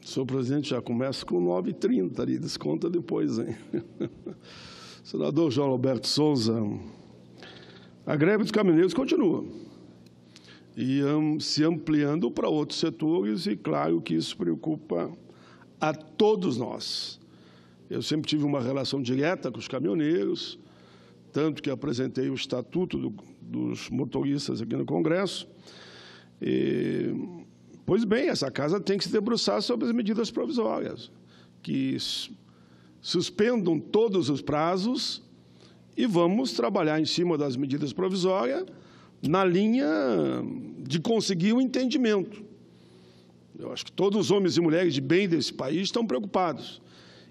Senhor presidente, já começa com 9h30 ali, desconta depois, hein? Senador João Alberto Souza, a greve dos caminhoneiros continua e se ampliando para outros setores e, claro, que isso preocupa a todos nós. Eu sempre tive uma relação direta com os caminhoneiros, tanto que apresentei o Estatuto dos Motoristas aqui no Congresso. Pois bem, essa casa tem que se debruçar sobre as medidas provisórias, que suspendam todos os prazos e vamos trabalhar em cima das medidas provisórias na linha de conseguir o entendimento. Eu acho que todos os homens e mulheres de bem desse país estão preocupados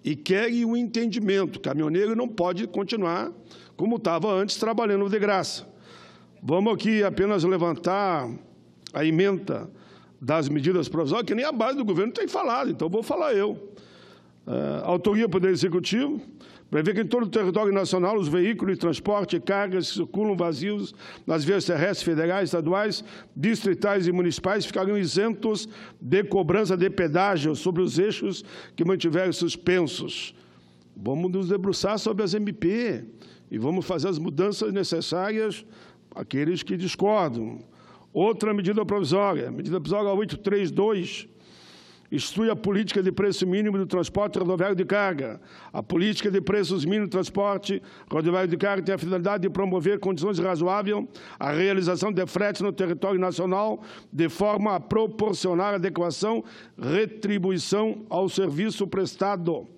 e querem o entendimento. O caminhoneiro não pode continuar como estava antes, trabalhando de graça. Vamos aqui apenas levantar a ementa das medidas provisórias, que nem a base do governo tem falado, então vou falar eu. Autoria do Poder Executivo prevê que em todo o território nacional os veículos de transporte e cargas que circulam vazios nas vias terrestres federais, estaduais, distritais e municipais ficarão isentos de cobrança de pedágio sobre os eixos que mantiverem suspensos. Vamos nos debruçar sobre as MP e vamos fazer as mudanças necessárias àqueles que discordam. Outra medida provisória, medida provisória 832, institui a política de preço mínimo do transporte rodoviário de carga. A política de preços mínimos do transporte rodoviário de carga tem a finalidade de promover condições razoáveis à realização de frete no território nacional, de forma a proporcionar adequação, retribuição ao serviço prestado.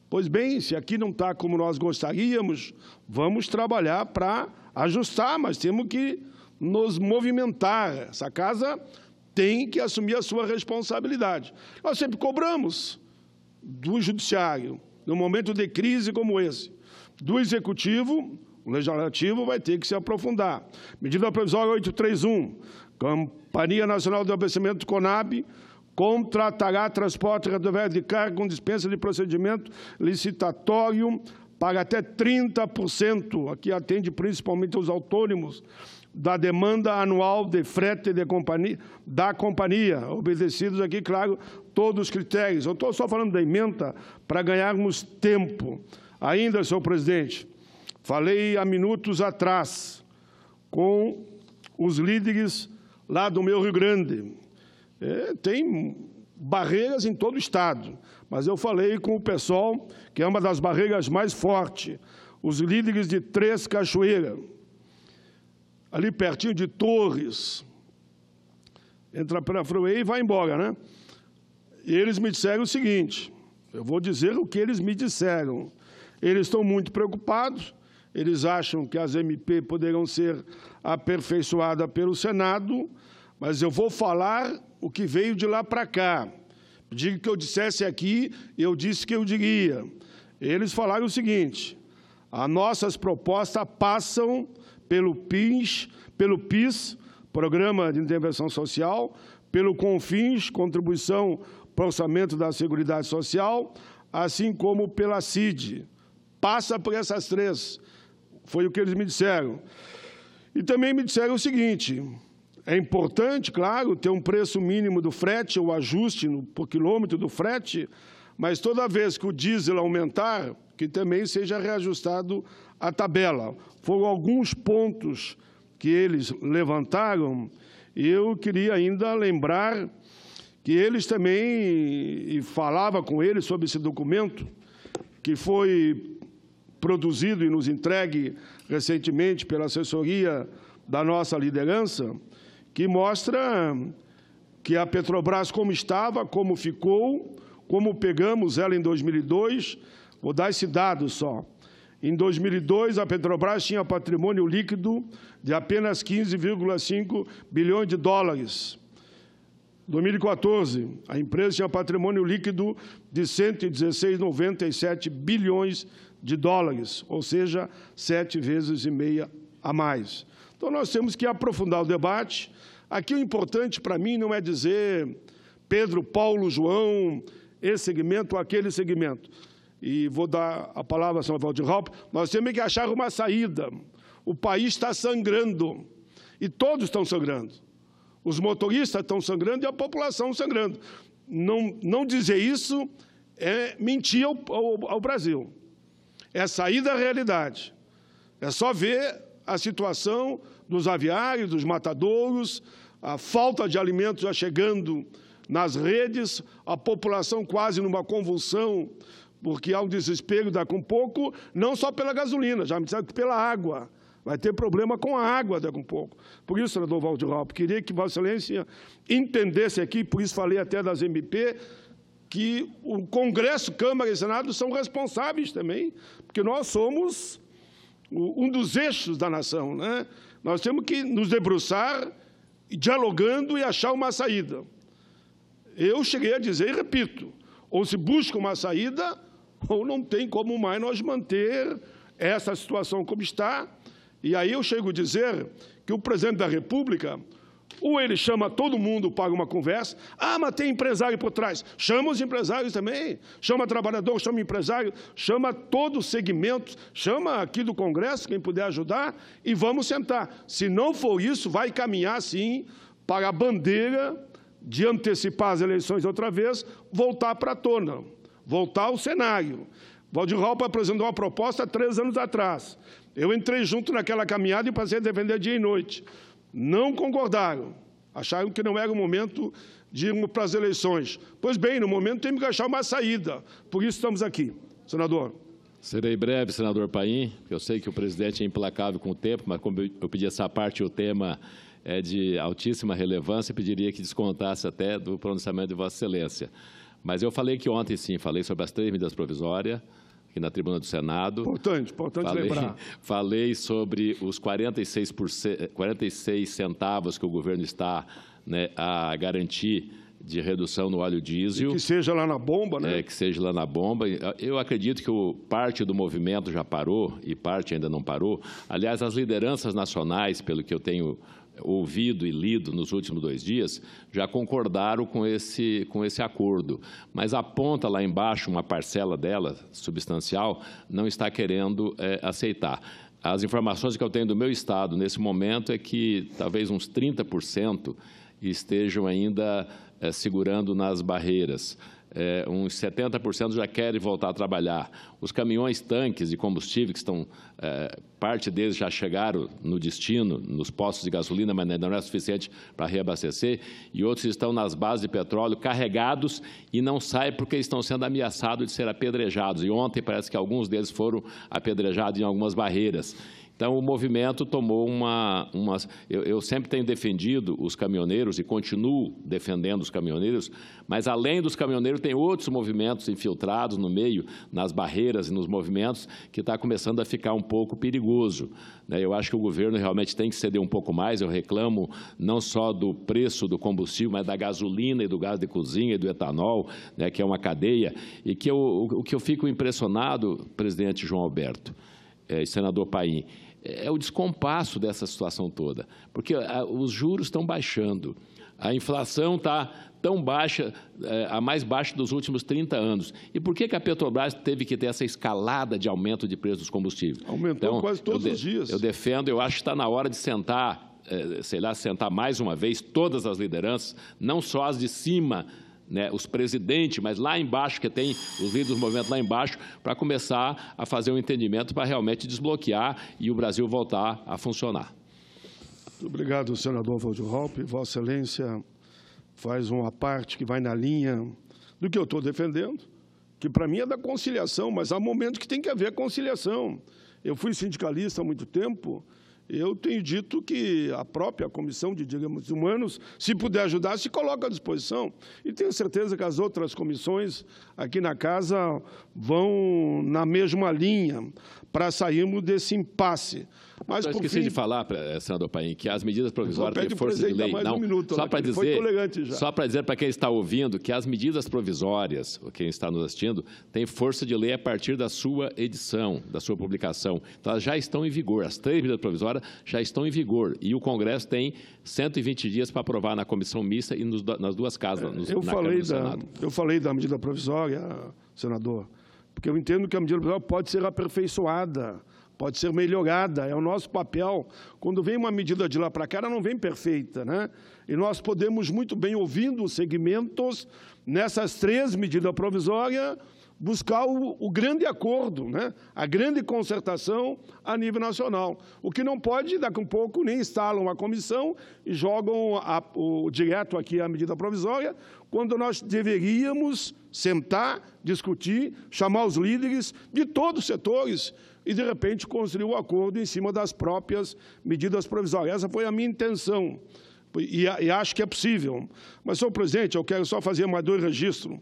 Pois bem, se aqui não está como nós gostaríamos, vamos trabalhar para ajustar, mas temos que nos movimentar. Essa casa tem que assumir a sua responsabilidade. Nós sempre cobramos do Judiciário, num momento de crise como esse. Do Executivo, o Legislativo vai ter que se aprofundar. Medida provisória 831, Companhia Nacional de Abastecimento CONAB contratará transporte rodoviário de carga com dispensa de procedimento licitatório para até 30%, aqui atende principalmente os autônomos, da demanda anual de frete da companhia, obedecidos aqui, claro, todos os critérios. Eu estou só falando da ementa para ganharmos tempo. Ainda, senhor presidente, falei há minutos atrás com os líderes lá do meu Rio Grande. Tem barreiras em todo o Estado, mas eu falei com o pessoal, que é uma das barreiras mais fortes, os líderes de Três Cachoeiras, ali pertinho de Torres, entra pela freeway e vai embora, né? E eles me disseram o seguinte, eu vou dizer o que eles me disseram. Eles estão muito preocupados, eles acham que as MP poderão ser aperfeiçoadas pelo Senado, mas eu vou falar o que veio de lá para cá. Digo que eu dissesse aqui, eu disse que eu diria. Eles falaram o seguinte, as nossas propostas passam pelo PIS, Programa de Intervenção Social, pelo CONFINS, Contribuição para o Orçamento da Seguridade Social, assim como pela CID. Passa por essas três, foi o que eles me disseram. E também me disseram o seguinte, é importante, claro, ter um preço mínimo do frete, o ajuste por quilômetro do frete, mas toda vez que o diesel aumentar, que também seja reajustado a tabela. Foram alguns pontos que eles levantaram e eu queria ainda lembrar que eles também, e falava com eles sobre esse documento, que foi produzido e nos entregue recentemente pela assessoria da nossa liderança, que mostra que a Petrobras como estava, como ficou, como pegamos ela em 2002, vou dar esse dado só. Em 2002, a Petrobras tinha patrimônio líquido de apenas 15,5 bilhões de dólares. Em 2014, a empresa tinha patrimônio líquido de 116,97 bilhões de dólares, ou seja, 7,5 vezes a mais. Então, nós temos que aprofundar o debate. Aqui o importante para mim não é dizer Pedro, Paulo, João, esse segmento ou aquele segmento. E vou dar a palavra ao senhor Valdir Raupp, nós temos que achar uma saída. O país está sangrando, e todos estão sangrando. Os motoristas estão sangrando e a população sangrando. não dizer isso é mentir ao Brasil. É sair da realidade. É só ver a situação dos aviários, dos matadouros, a falta de alimentos já chegando nas redes, a população quase numa convulsão, porque há um desespero daqui a um pouco, não só pela gasolina, já me disseram que pela água. Vai ter problema com a água daqui a um pouco. Por isso, senador Walter Raupp, queria que Vossa Excelência entendesse aqui, por isso falei até das MP, que o Congresso, Câmara e Senado são responsáveis também, porque nós somos um dos eixos da nação, né? Nós temos que nos debruçar, dialogando e achar uma saída. Eu cheguei a dizer, e repito, ou se busca uma saída, ou não tem como mais nós manter essa situação como está. E aí eu chego a dizer que o presidente da República, ou ele chama todo mundo para uma conversa, mas tem empresário por trás. Chama os empresários também, chama trabalhador, chama empresário, chama todos os segmentos, chama aqui do Congresso, quem puder ajudar, e vamos sentar. Se não for isso, vai caminhar, sim, para a bandeira de antecipar as eleições outra vez, voltar para a tona, voltar ao cenário. Walter Raupp apresentou uma proposta há 3 anos atrás. Eu entrei junto naquela caminhada e passei a defender dia e noite. Não concordaram. Acharam que não era o momento de irmos para as eleições. Pois bem, no momento temos que achar uma saída. Por isso estamos aqui. Senador. Serei breve, senador Paim, porque eu sei que o presidente é implacável com o tempo, mas como eu pedi essa parte, o tema é de altíssima relevância, pediria que descontasse até do pronunciamento de Vossa Excelência. Mas eu falei que ontem, sim, falei sobre as 3 medidas provisórias, aqui na tribuna do Senado. Importante lembrar. Falei sobre os 46 centavos que o governo está, né, a garantir de redução no óleo diesel. E que seja lá na bomba, né? Que seja lá na bomba. Eu acredito que parte do movimento já parou e parte ainda não parou. Aliás, as lideranças nacionais, pelo que eu tenho ouvido e lido nos últimos 2 dias, já concordaram com esse acordo. Mas a ponta lá embaixo, uma parcela dela, substancial, não está querendo aceitar. As informações que eu tenho do meu estado nesse momento é que talvez uns 30% estejam ainda segurando nas barreiras. Uns 70% já querem voltar a trabalhar. Os caminhões tanques de combustível, que estão, parte deles já chegaram no destino, nos postos de gasolina, mas ainda não é suficiente para reabastecer, e outros estão nas bases de petróleo carregados e não saem porque estão sendo ameaçados de ser apedrejados. E ontem parece que alguns deles foram apedrejados em algumas barreiras. Então, o movimento tomou eu sempre tenho defendido os caminhoneiros e continuo defendendo os caminhoneiros, mas, além dos caminhoneiros, tem outros movimentos infiltrados no meio, nas barreiras e nos movimentos, que está começando a ficar um pouco perigoso. Eu acho que o governo realmente tem que ceder um pouco mais. Eu reclamo não só do preço do combustível, mas da gasolina e do gás de cozinha e do etanol, que é uma cadeia, e que o que eu fico impressionado, presidente João Alberto, senador Paim, é o descompasso dessa situação toda, porque os juros estão baixando, a inflação está tão baixa, a mais baixa dos últimos 30 anos. E por que a Petrobras teve que ter essa escalada de aumento de preço dos combustíveis? Aumentou então, quase todos os dias. Eu acho que está na hora de sentar, sentar mais uma vez todas as lideranças, não só as de cima, os presidentes, mas lá embaixo, que tem os líderes do movimento lá embaixo, para começar a fazer um entendimento para realmente desbloquear e o Brasil voltar a funcionar. Muito obrigado, senador Walter Raupp. Vossa Excelência faz uma parte que vai na linha do que eu estou defendendo, que para mim é da conciliação, mas há momentos que tem que haver conciliação. Eu fui sindicalista há muito tempo. Eu tenho dito que a própria Comissão de Direitos Humanos, se puder ajudar, se coloca à disposição. E tenho certeza que as outras comissões aqui na Casa vão na mesma linha para sairmos desse impasse. Mas, eu esqueci de falar, senador Paim, que as medidas provisórias de força de lei... Só para dizer para quem está ouvindo que as medidas provisórias, quem está nos assistindo, tem força de lei a partir da sua edição, da sua publicação. Então, elas já estão em vigor. As 3 medidas provisórias já estão em vigor. E o Congresso tem 120 dias para aprovar na comissão mista e nas 2 casas, na Câmara e no Senado. Eu falei da medida provisória, senador, porque eu entendo que a medida provisória pode ser aperfeiçoada, pode ser melhorada, é o nosso papel. Quando vem uma medida de lá para cá, ela não vem perfeita, né? E nós podemos muito bem, ouvindo os segmentos, nessas 3 medidas provisórias, buscar o grande acordo, né? A grande concertação a nível nacional. O que não pode, daqui a um pouco, nem instalam a comissão e jogam direto aqui a medida provisória, quando nós deveríamos sentar, discutir, chamar os líderes de todos os setores e, de repente, construir um acordo em cima das próprias medidas provisórias. Essa foi a minha intenção e acho que é possível. Mas, senhor presidente, eu quero só fazer mais 2 registros.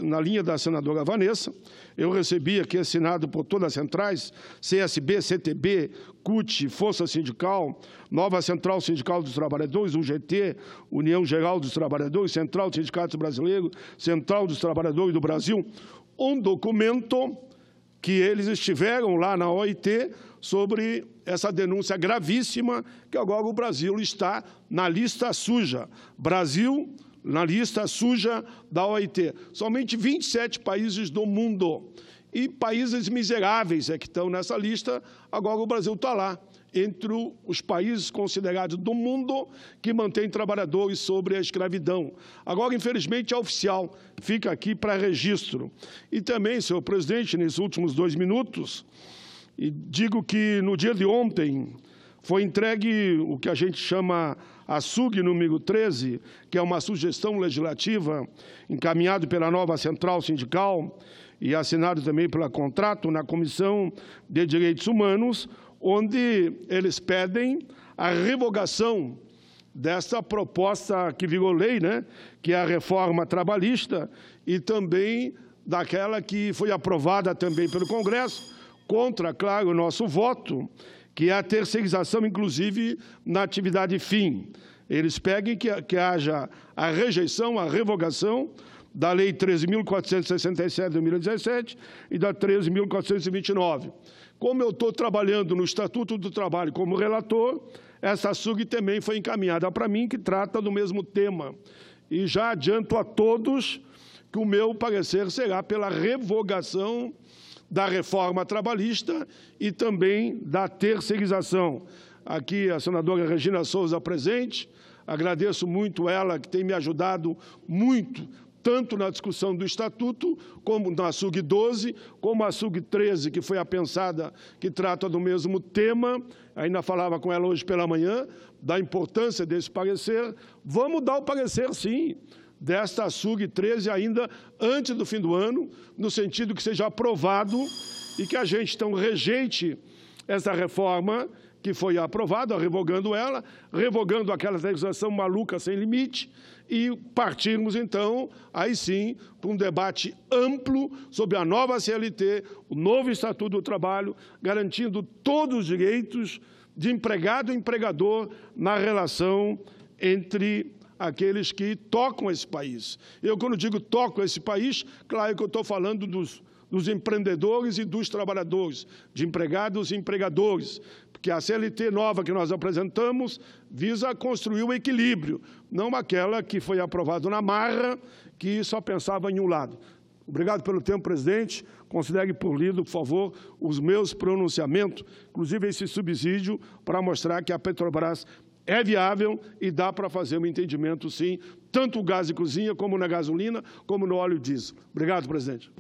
Na linha da senadora Vanessa, eu recebi aqui, assinado por todas as centrais, CSB, CTB, CUT, Força Sindical, Nova Central Sindical dos Trabalhadores, UGT, União Geral dos Trabalhadores, Central dos Sindicatos Brasileiros, Central dos Trabalhadores do Brasil, um documento que eles estiveram lá na OIT sobre essa denúncia gravíssima que agora o Brasil está na lista suja. Brasil na lista suja da OIT. Somente 27 países do mundo. E países miseráveis é que estão nessa lista, agora o Brasil está lá, entre os países considerados do mundo que mantêm trabalhadores sobre a escravidão. Agora, infelizmente, é oficial, fica aqui para registro. E também, senhor presidente, nesses últimos 2 minutos, e digo que no dia de ontem foi entregue o que a gente chama a SUG número 13, que é uma sugestão legislativa encaminhada pela nova Central Sindical e assinado também pela Contrato na Comissão de Direitos Humanos, onde eles pedem a revogação dessa proposta que virou lei, né, que é a reforma trabalhista, e também daquela que foi aprovada também pelo Congresso, contra, claro, o nosso voto, que é a terceirização, inclusive, na atividade fim. Eles pedem que haja a rejeição, a revogação da Lei 13.467 de 2017 e da 13.429. Como eu estou trabalhando no Estatuto do Trabalho como relator, essa SUG também foi encaminhada para mim, que trata do mesmo tema. E já adianto a todos que o meu parecer será pela revogação da reforma trabalhista e também da terceirização. Aqui a senadora Regina Souza presente, agradeço muito ela, que tem me ajudado muito, tanto na discussão do Estatuto, como na SUG 12, como a SUG 13, que foi a pensada, que trata do mesmo tema. Ainda falava com ela hoje pela manhã, da importância desse parecer. Vamos dar o parecer, sim, desta SUG 13 ainda antes do fim do ano, no sentido que seja aprovado e que a gente, então, rejeite essa reforma que foi aprovada, revogando ela, revogando aquela legislação maluca sem limite e partirmos, então, aí sim, para um debate amplo sobre a nova CLT, o novo Estatuto do Trabalho, garantindo todos os direitos de empregado e empregador na relação entre aqueles que tocam esse país. Eu, quando digo tocam esse país, claro que eu estou falando dos empreendedores e dos trabalhadores, de empregados e empregadores, porque a CLT nova que nós apresentamos visa construir o equilíbrio, não aquela que foi aprovada na marra, que só pensava em um lado. Obrigado pelo tempo, presidente. Considere por lido, por favor, os meus pronunciamentos, inclusive esse subsídio, para mostrar que a Petrobras é viável e dá para fazer um entendimento, sim, tanto o gás de cozinha, como na gasolina, como no óleo diesel. Obrigado, presidente.